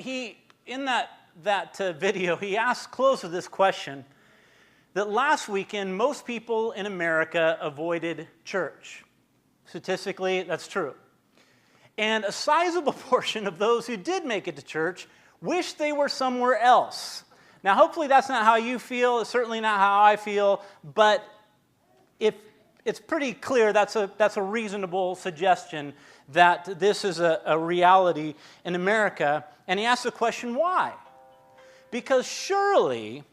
he in that video, he asked close to this question, that last weekend, most people in America avoided church. Statistically, that's true. And a sizable portion of those who did make it to church wish they were somewhere else. Now, hopefully that's not how you feel. It's certainly not how I feel. But if it's pretty clear that's a reasonable suggestion that this is a reality in America. And he asked the question, why? Because surely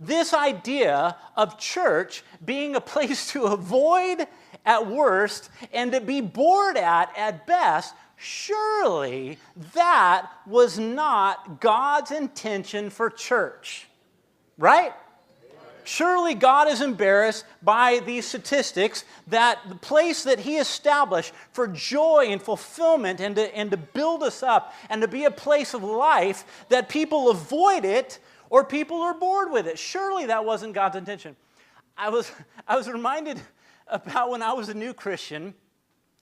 this idea of church being a place to avoid at worst and to be bored at best, surely that was not God's intention for church, right? Surely God is embarrassed by these statistics that the place that He established for joy and fulfillment and to build us up and to be a place of life, that people avoid it or people are bored with it. Surely that wasn't God's intention. I was reminded about when I was a new Christian,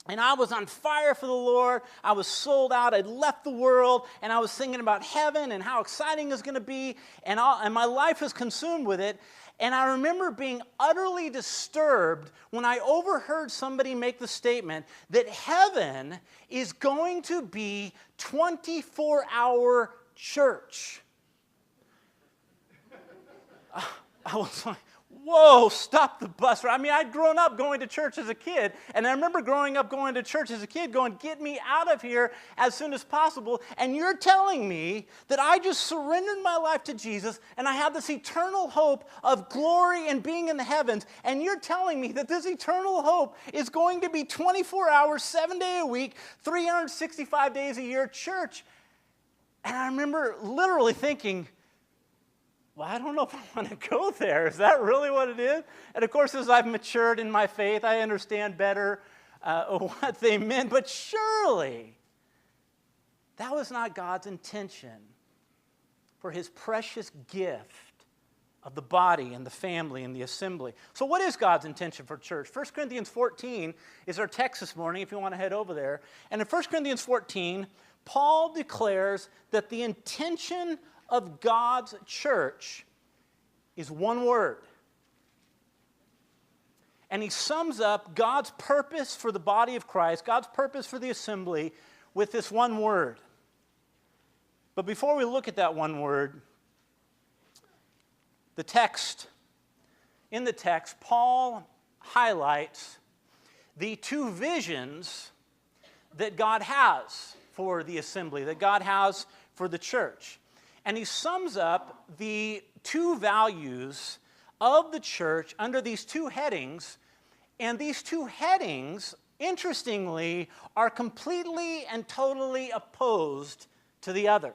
and I was on fire for the Lord. I was sold out. I'd left the world, and I was thinking about heaven and how exciting it's going to be, and my life was consumed with it. And I remember being utterly disturbed when I overheard somebody make the statement that heaven is going to be 24-hour church. I was like, whoa, stop the bus. I mean, I'd grown up going to church as a kid, and I remember growing up going to church as a kid going, get me out of here as soon as possible, and you're telling me that I just surrendered my life to Jesus, and I have this eternal hope of glory and being in the heavens, and you're telling me that this eternal hope is going to be 24 hours, 7 days a week, 365 days a year church. And I remember literally thinking, well, I don't know if I want to go there. Is that really what it is? And of course, as I've matured in my faith, I understand better what they meant. But surely, that was not God's intention for His precious gift of the body and the family and the assembly. So what is God's intention for church? 1 Corinthians 14 is our text this morning, if you want to head over there. And in 1 Corinthians 14, Paul declares that the intention of God's church is one word. And he sums up God's purpose for the body of Christ, God's purpose for the assembly, with this one word. But before we look at that one word, in the text, Paul highlights the two visions that God has for the assembly, that God has for the church. And he sums up the two values of the church under these two headings. And these two headings, interestingly, are completely and totally opposed to the other.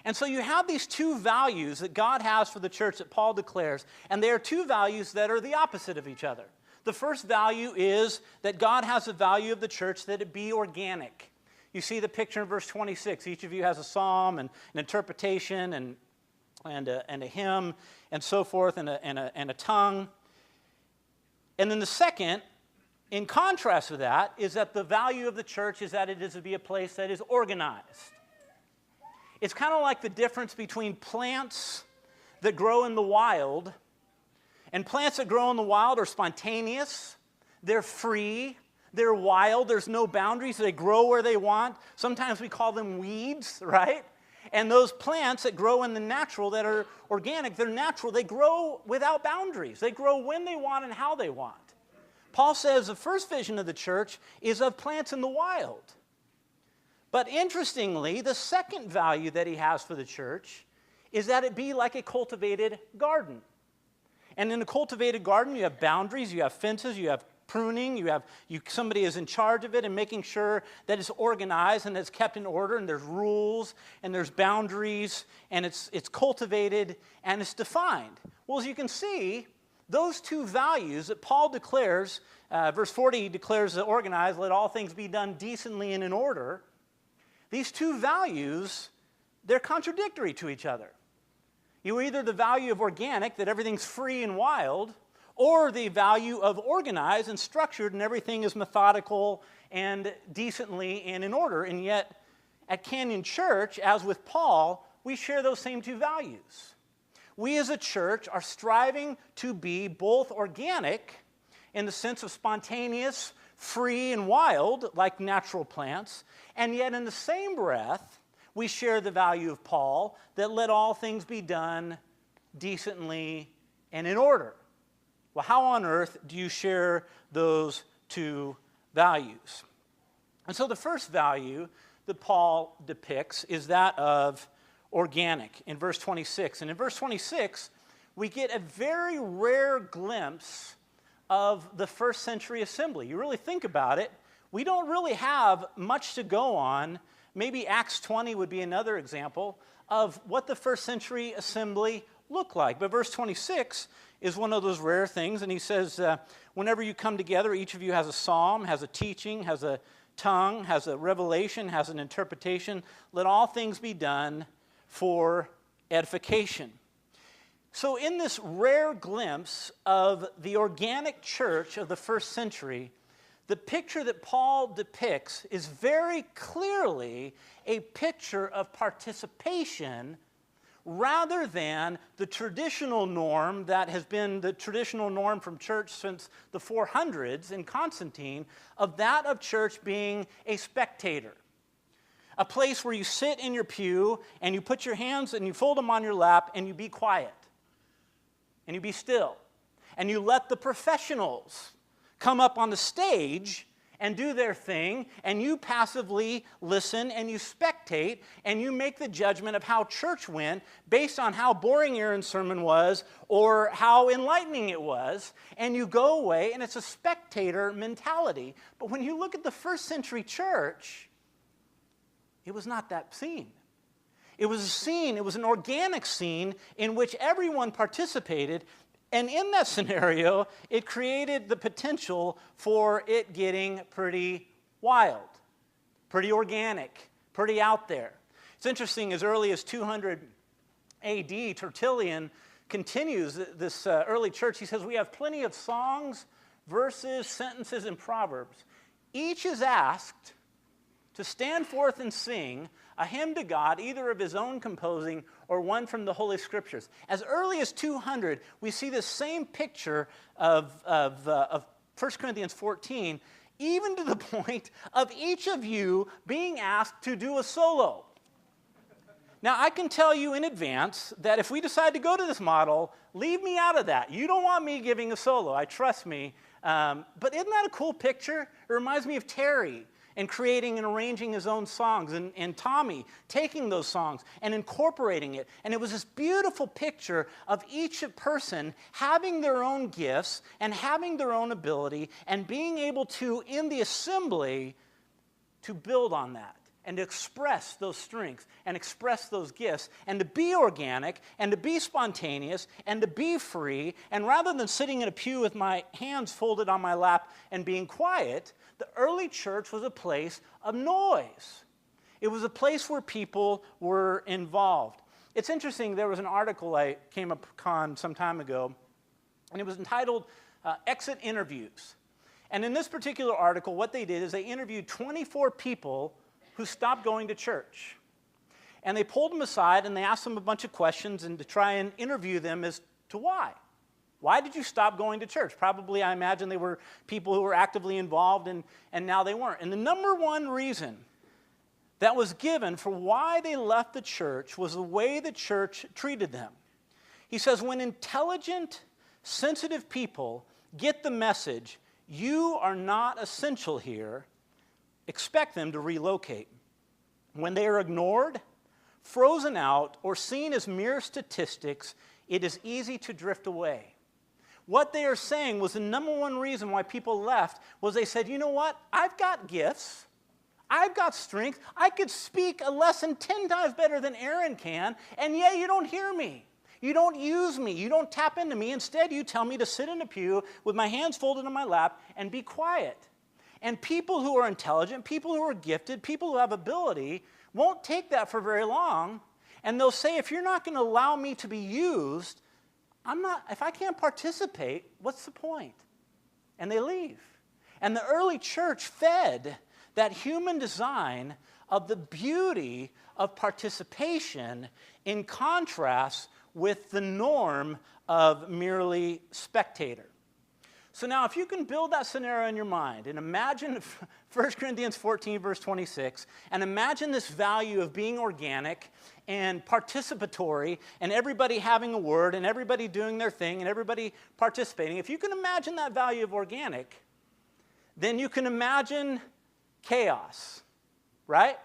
And so you have these two values that God has for the church that Paul declares, and they are two values that are the opposite of each other. The first value is that God has a value of the church that it be organic. You see the picture in verse 26. Each of you has a psalm and an interpretation and a hymn and so forth and a tongue. And then the second, in contrast with that, is that the value of the church is that it is to be a place that is organized. It's kind of like the difference between plants that grow in the wild, and plants that grow in the wild are spontaneous, they're free, they're wild, there's no boundaries, they grow where they want. Sometimes we call them weeds, right? And those plants that grow in the natural, that are organic, they're natural, they grow without boundaries. They grow when they want and how they want. Paul says the first vision of the church is of plants in the wild. But interestingly, the second value that he has for the church is that it be like a cultivated garden. And in a cultivated garden, you have boundaries, you have fences, you have pruning, somebody is in charge of it and making sure that it's organized and it's kept in order, and there's rules and there's boundaries and it's cultivated and it's defined. Well, as you can see, those two values that Paul declares, verse 40, he declares that organized, let all things be done decently and in order. These two values, they're contradictory to each other. You either the value of organic, that everything's free and wild, or the value of organized and structured and everything is methodical and decently and in order. And yet, at Canyon Church, as with Paul, we share those same two values. We as a church are striving to be both organic in the sense of spontaneous, free, and wild, like natural plants, and yet in the same breath, we share the value of Paul that let all things be done decently and in order. Well, how on earth do you share those two values? And so the first value that Paul depicts is that of organic in verse 26. And in verse 26, we get a very rare glimpse of the first century assembly. You really think about it, we don't really have much to go on. Maybe Acts 20 would be another example of what the first century assembly looked like. But verse 26 is one of those rare things, and he says, whenever you come together, each of you has a psalm, has a teaching, has a tongue, has a revelation, has an interpretation. Let all things be done for edification. So in this rare glimpse of the organic church of the first century, the picture that Paul depicts is very clearly a picture of participation rather than the traditional norm that has been the traditional norm from church since the 400s in Constantine, of that of church being a spectator. A place where you sit in your pew and you put your hands and you fold them on your lap and you be quiet. And you be still. And you let the professionals come up on the stage and do their thing, and you passively listen and you spectate and you make the judgment of how church went based on how boring Aaron's sermon was or how enlightening it was, and you go away, and it's a spectator mentality. But when you look at the first century church, it was not that scene. It was a scene, it was an organic scene in which everyone participated. And in that scenario, it created the potential for it getting pretty wild, pretty organic, pretty out there. It's interesting, as early as 200 AD, Tertullian continues this early church. He says, we have plenty of songs, verses, sentences, and proverbs. Each is asked to stand forth and sing a hymn to God, either of his own composing or one from the Holy Scriptures. As early as 200, we see this same picture of 1 Corinthians 14, even to the point of each of you being asked to do a solo. Now, I can tell you in advance that if we decide to go to this model, leave me out of that. You don't want me giving a solo, trust me. But isn't that a cool picture? It reminds me of Terry and creating and arranging his own songs, and Tommy taking those songs and incorporating it. And it was this beautiful picture of each person having their own gifts and having their own ability and being able to, in the assembly, to build on that and to express those strengths and express those gifts and to be organic and to be spontaneous and to be free. And rather than sitting in a pew with my hands folded on my lap and being quiet, the early church was a place of noise. It was a place where people were involved. It's interesting, there was an article I came upon some time ago, and it was entitled Exit Interviews. And in this particular article, what they did is they interviewed 24 people who stopped going to church. And they pulled them aside and they asked them a bunch of questions and to try and interview them as to why. Why did you stop going to church? Probably, I imagine, they were people who were actively involved and now they weren't. And the number one reason that was given for why they left the church was the way the church treated them. He says, when intelligent, sensitive people get the message, you are not essential here, expect them to relocate. When they are ignored, frozen out, or seen as mere statistics, it is easy to drift away. What they are saying was the number one reason why people left was they said, you know what? I've got gifts. I've got strength. I could speak a lesson 10 times better than Aaron can, and yet you don't hear me. You don't use me. You don't tap into me. Instead, you tell me to sit in a pew with my hands folded on my lap and be quiet. And people who are intelligent, people who are gifted, people who have ability won't take that for very long, and they'll say, if you're not going to allow me to be used, if I can't participate, what's the point? And they leave. And the early church fed that human design of the beauty of participation in contrast with the norm of merely spectator. So now if you can build that scenario in your mind and imagine 1 Corinthians 14, verse 26, and imagine this value of being organic and participatory and everybody having a word and everybody doing their thing and everybody participating. If you can imagine that value of organic, then you can imagine chaos, right?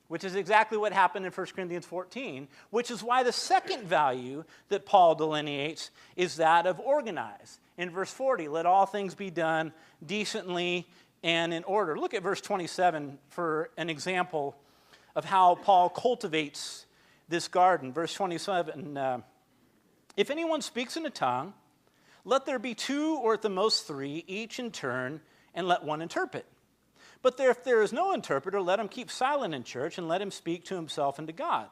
Which is exactly what happened in 1 Corinthians 14, which is why the second value that Paul delineates is that of organize. In verse 40, let all things be done decently and in order. Look at verse 27 for an example of how Paul cultivates this garden. Verse 27, if anyone speaks in a tongue, let there be two or at the most three, each in turn, and let one interpret. But if there is no interpreter, let him keep silent in church and let him speak to himself and to God.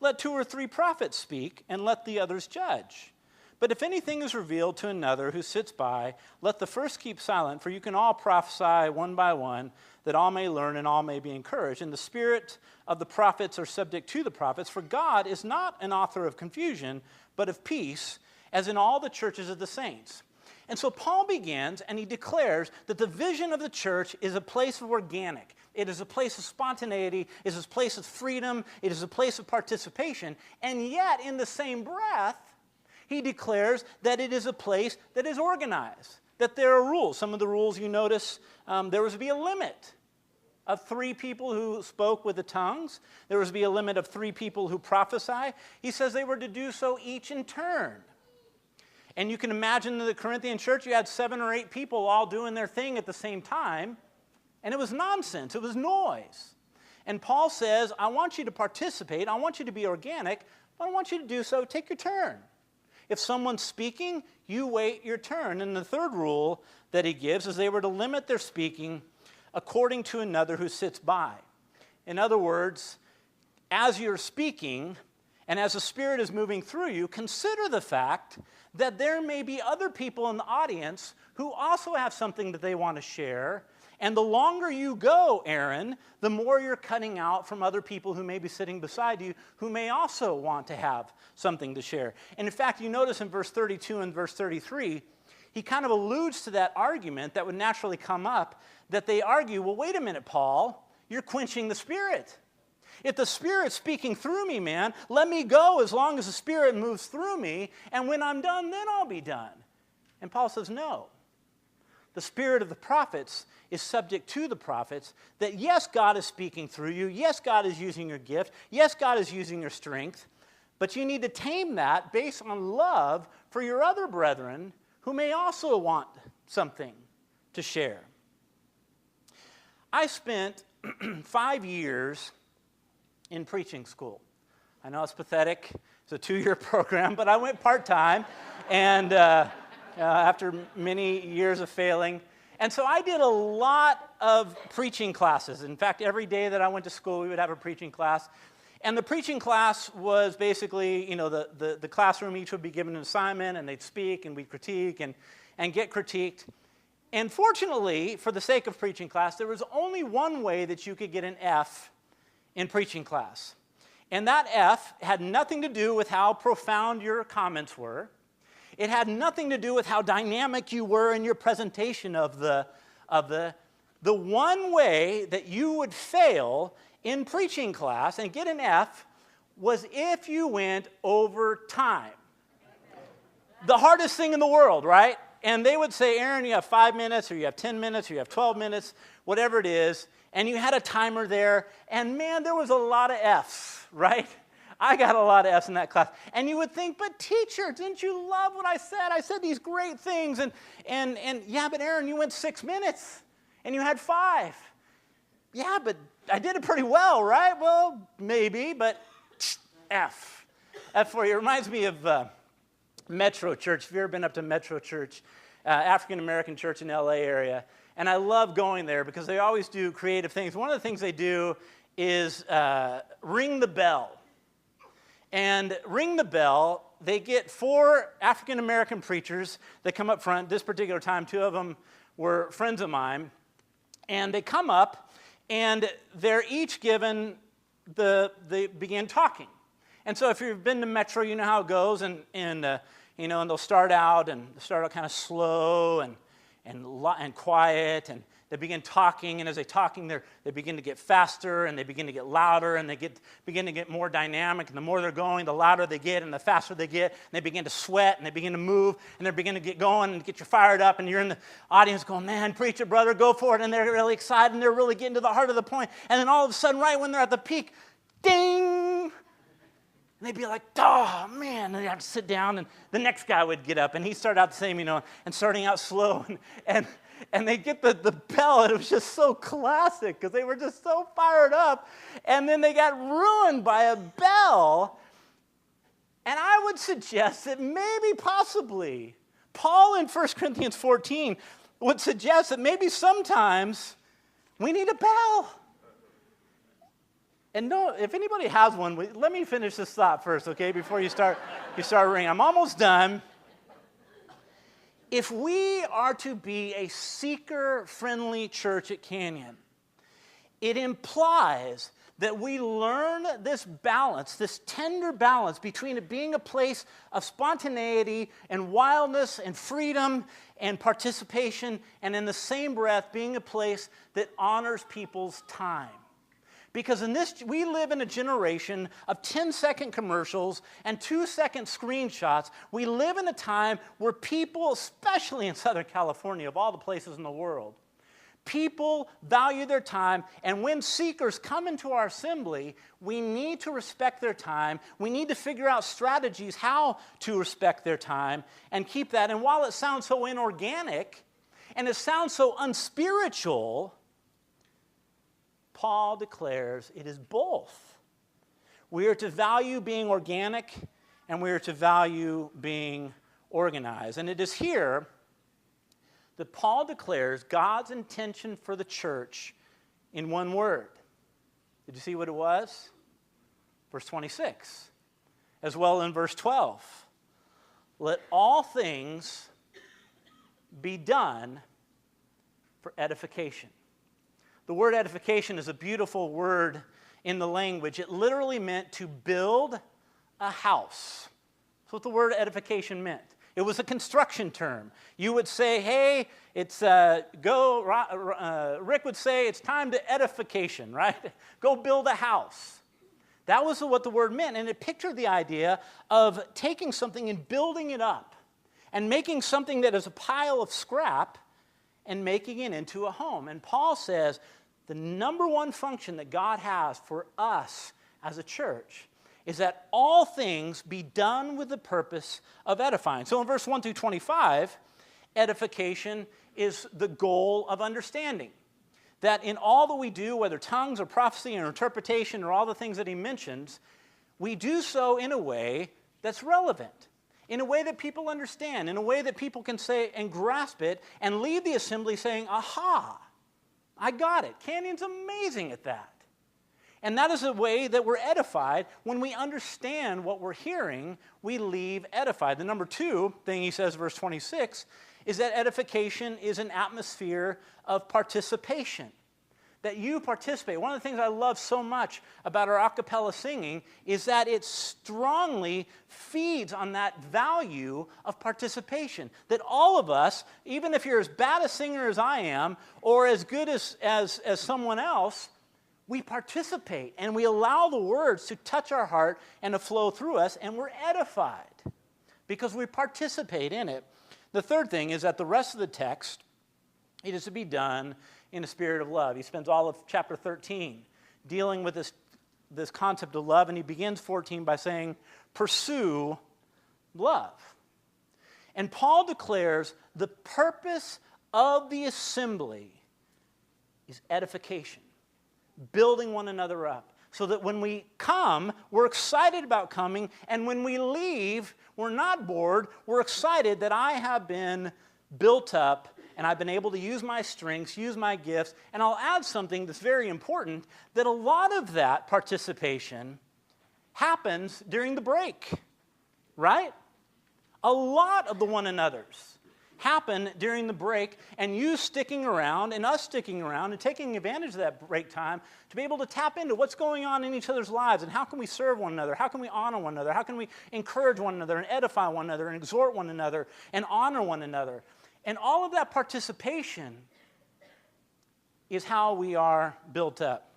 Let two or three prophets speak and let the others judge. But if anything is revealed to another who sits by, let the first keep silent, for you can all prophesy one by one, that all may learn and all may be encouraged. And the spirit of the prophets are subject to the prophets, for God is not an author of confusion, but of peace, as in all the churches of the saints. And so Paul begins and he declares that the vision of the church is a place of organic. It is a place of spontaneity. It is a place of freedom. It is a place of participation. And yet, in the same breath, he declares that it is a place that is organized, that there are rules. Some of the rules you notice, there was to be a limit of 3 people who spoke with the tongues. There was to be a limit of 3 people who prophesy. He says they were to do so each in turn. And you can imagine in the Corinthian church, you had 7 or 8 people all doing their thing at the same time, and it was nonsense. It was noise. And Paul says, I want you to participate. I want you to be organic, but I want you to do so. Take your turn. If someone's speaking, you wait your turn. And the third rule that he gives is they were to limit their speaking according to another who sits by. In other words, as you're speaking and as the Spirit is moving through you, consider the fact that there may be other people in the audience who also have something that they want to share. And the longer you go, Aaron, the more you're cutting out from other people who may be sitting beside you who may also want to have something to share. And in fact, you notice in verse 32 and verse 33, he kind of alludes to that argument that would naturally come up, that they argue, well, wait a minute, Paul, you're quenching the Spirit. If the Spirit's speaking through me, man, let me go as long as the Spirit moves through me, and when I'm done, then I'll be done. And Paul says, no. The spirit of the prophets is subject to the prophets, that yes, God is speaking through you. Yes, God is using your gift. Yes, God is using your strength. But you need to tame that based on love for your other brethren who may also want something to share. I spent 5 years in preaching school. I know it's pathetic. It's a 2-year program, but I went part-time, and after many years of failing. And so I did a lot of preaching classes. In fact, every day that I went to school, we would have a preaching class. And the preaching class was basically, the classroom each would be given an assignment, and they'd speak, and we'd critique, and get critiqued. And fortunately, for the sake of preaching class, there was only one way that you could get an F in preaching class. And that F had nothing to do with how profound your comments were. It had nothing to do with how dynamic you were in your presentation of the one way that you would fail in preaching class and get an F was if you went over time. The hardest thing in the world, right? And they would say, Aaron, you have 5 minutes, or you have 10 minutes, or you have 12 minutes, whatever it is, and you had a timer there, and man, there was a lot of Fs, right? I got a lot of F's in that class. And you would think, but teacher, didn't you love what I said? I said these great things. And yeah, but Aaron, you went 6 minutes and you had 5. Yeah, but I did it pretty well, right? Well, maybe, but F. F for you. It reminds me of Metro Church. Have you ever been up to Metro Church, African-American church in the LA area? And I love going there because they always do creative things. One of the things they do is ring the bell. And ring the bell, they get 4 African-American preachers that come up front. This particular time, 2 of them were friends of mine. And they come up, and they're each given they begin talking. And so if you've been to Metro, you know how it goes, and they'll start out kind of slow and quiet, and they begin talking, and as they're talking, they begin to get faster, and they begin to get louder, and they begin to get more dynamic, and the more they're going, the louder they get, and the faster they get, and they begin to sweat, and they begin to move, and they begin to get going and get you fired up, and you're in the audience going, man, preach it, brother, go for it, and they're really excited, and they're really getting to the heart of the point, and then all of a sudden, right when they're at the peak, ding! And they'd be like, oh, man, and they'd have to sit down, and the next guy would get up, and he'd start out the same, and starting out slow, and they get the bell, and it was just so classic because they were just so fired up. And then they got ruined by a bell. And I would suggest that maybe, possibly, Paul in 1 Corinthians 14 would suggest that maybe sometimes we need a bell. And no, if anybody has one, let me finish this thought first, okay, before you start ringing. I'm almost done. If we are to be a seeker-friendly church at Canyon, it implies that we learn this balance, this tender balance between it being a place of spontaneity and wildness and freedom and participation, and in the same breath being a place that honors people's time. Because we live in a generation of 10-second commercials and 2-second screenshots. We live in a time where people, especially in Southern California, of all the places in the world, people value their time, and when seekers come into our assembly, we need to respect their time. We need to figure out strategies how to respect their time and keep that. And while it sounds so inorganic and it sounds so unspiritual, Paul declares it is both. We are to value being organic, and we are to value being organized. And it is here that Paul declares God's intention for the church in one word. Did you see what it was? Verse 26. As well in verse 12. Let all things be done for edification. The word edification is a beautiful word in the language. It literally meant to build a house. That's what the word edification meant. It was a construction term. You would say, hey, it's Rick would say, it's time to edification, right? Go build a house. That was what the word meant, and it pictured the idea of taking something and building it up and making something that is a pile of scrap and making it into a home. And Paul says the number one function that God has for us as a church is that all things be done with the purpose of edifying. So in verse 1 through 25, edification is the goal of understanding. That in all that we do, whether tongues or prophecy or interpretation or all the things that he mentions, we do so in a way that's relevant, in a way that people understand, in a way that people can say and grasp it and leave the assembly saying, aha, I got it. Canyon's amazing at that. And that is a way that we're edified. When we understand what we're hearing, we leave edified. The number two thing he says, verse 26, is that edification is an atmosphere of participation. That you participate. One of the things I love so much about our a cappella singing is that it strongly feeds on that value of participation. That all of us, even if you're as bad a singer as I am, or as good as someone else, we participate and we allow the words to touch our heart and to flow through us, and we're edified because we participate in it. The third thing is that the rest of the text, it is to be done in a spirit of love. He spends all of chapter 13 dealing with this concept of love, and he begins 14 by saying, pursue love. And Paul declares the purpose of the assembly is edification, building one another up, so that when we come, we're excited about coming, and when we leave, we're not bored, we're excited that I have been built up and I've been able to use my strengths, use my gifts, and I'll add something that's very important, that a lot of that participation happens during the break, right? A lot of the one another's happen during the break, and you sticking around and us sticking around and taking advantage of that break time to be able to tap into what's going on in each other's lives and how can we serve one another, how can we honor one another, how can we encourage one another and edify one another and exhort one another and honor one another. And all of that participation is how we are built up.